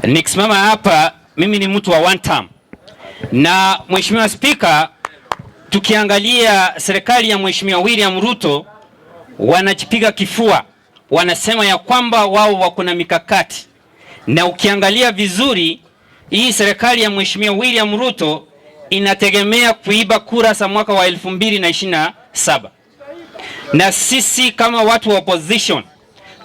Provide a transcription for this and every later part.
Nikisimama hapa mimi ni mtu wa one term. Na Mheshimiwa Spika, tukiangalia serikali ya Mheshimiwa William Ruto wanajipiga kifua, wanasema ya kwamba wao wako na mikakati. Na ukiangalia vizuri hii serikali ya Mheshimiwa William Ruto inategemea kuiba kura za mwaka wa 2027. Na sisi kama watu wa opposition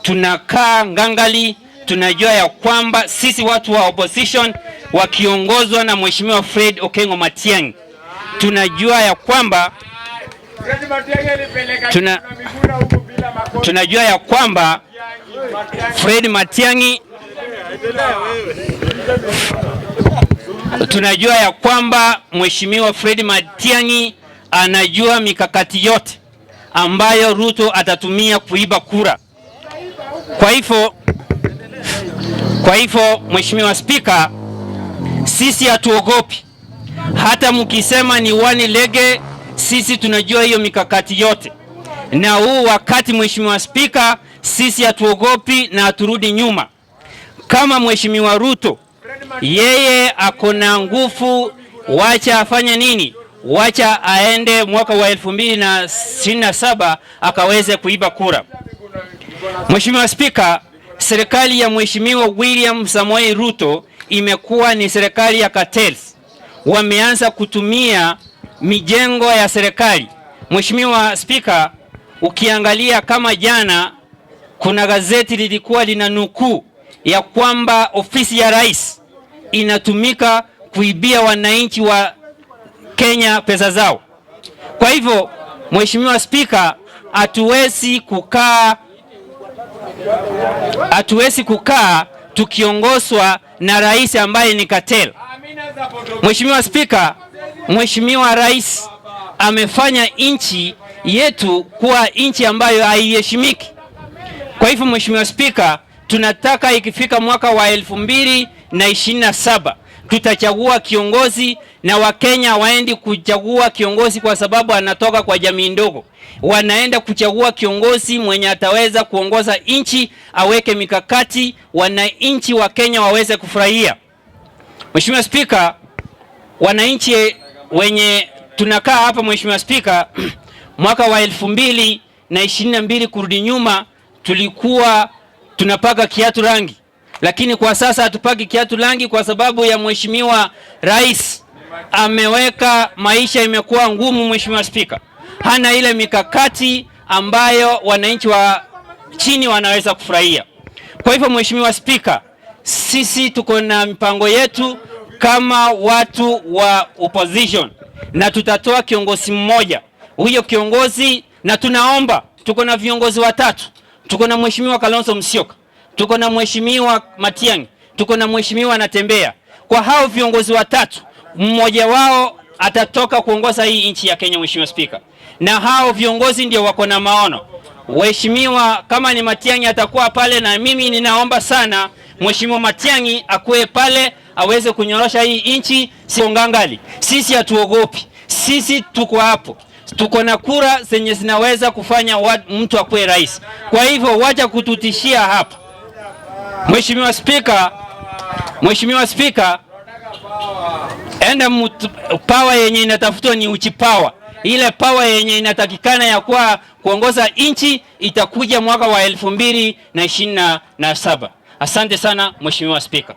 tunakaa ngangali, tunajua ya kwamba sisi watu wa opposition wakiongozwa na Mheshimiwa Fred Okengo Matiang'i, tunajua ya kwamba Fred Matiang'i tunajua ya kwamba Mheshimiwa Fred Matiang'i anajua mikakati yote ambayo Ruto atatumia kuiba kura. Kwa hivyo Mheshimiwa Spika, sisi hatuogopi. Hata mkisema ni wani lege, sisi tunajua hiyo mikakati yote. Na huu wakati Mheshimiwa Spika, sisi hatuogopi na haturudi nyuma. Kama Mheshimiwa Ruto yeye akona nguvu, wacha afanye nini? Wacha aende mwaka wa 2027 akaweze kuiba kura. Mheshimiwa Spika, serikali ya Mheshimiwa William Samoei Ruto imekuwa ni serikali ya cartels. Wameanza kutumia mijengo ya serikali. Mheshimiwa Spika, ukiangalia kama jana kuna gazeti lilikuwa linanukuu ya kwamba ofisi ya rais inatumika kuibia wananchi wa Kenya pesa zao. Kwa hivyo Mheshimiwa Spika, hatuwezi kukaa tukiongozwa na rais ambaye ni cartel. Mheshimiwa Spika, Mheshimiwa Rais amefanya nchi yetu kuwa nchi ambayo haiheshimiki. Kwa hivyo Mheshimiwa Spika, tunataka ikifika mwaka wa 2027 tutachagua kiongozi, na Wakenya waendi kuchagua kiongozi kwa sababu anatoka kwa jamii ndogo. Wanaenda kuchagua kiongozi mwenye ataweza kuongoza nchi, aweke mikakati, wananchi wa Kenya waweze kufurahia. Mheshimiwa Spika, wananchi wenye tunakaa hapa Mheshimiwa Spika, mwaka wa 2022 kurudi nyuma tulikuwa tunapaka kiatu rangi, lakini kwa sasa hatupaki kiatu rangi kwa sababu ya Mheshimiwa Rais ameweka maisha imekuwa ngumu. Mheshimiwa Spika, hana ile mikakati ambayo wananchi wa chini wanaweza kufurahia. Kwa hivyo Mheshimiwa Spika, sisi tuko na mipango yetu kama watu wa opposition na tutatoa kiongozi mmoja. Huyo kiongozi, na tunaomba, tuko na viongozi watatu. Tuko na Mheshimiwa Kalonzo Musyoka, tuko na Mheshimiwa Matiang'i, tuko na Mheshimiwa Natembeya. Kwa hao viongozi watatu, mmoja wao atatoka kuongoza hii nchi ya Kenya Mheshimiwa Spika. Na hao viongozi ndio wako na maono. Mheshimiwa kama ni Matiang'i atakuwa pale, na mimi ninaomba sana Mheshimiwa Matiang'i akuwe pale aweze kunyorosha hii nchi, sio ngangali. Sisi hatuogopi. Sisi tuko hapo. Tuko na kura zenye zinaweza kufanya mtu akuwe rais. Kwa hivyo wacha kututishia hapa. Mheshimiwa Spika, enda power yenye inatafutwa ni uchi power. Ile power yenye inatakikana ya kuwa kuongoza nchi itakuja mwaka wa 2027. Asante sana Mheshimiwa Spika.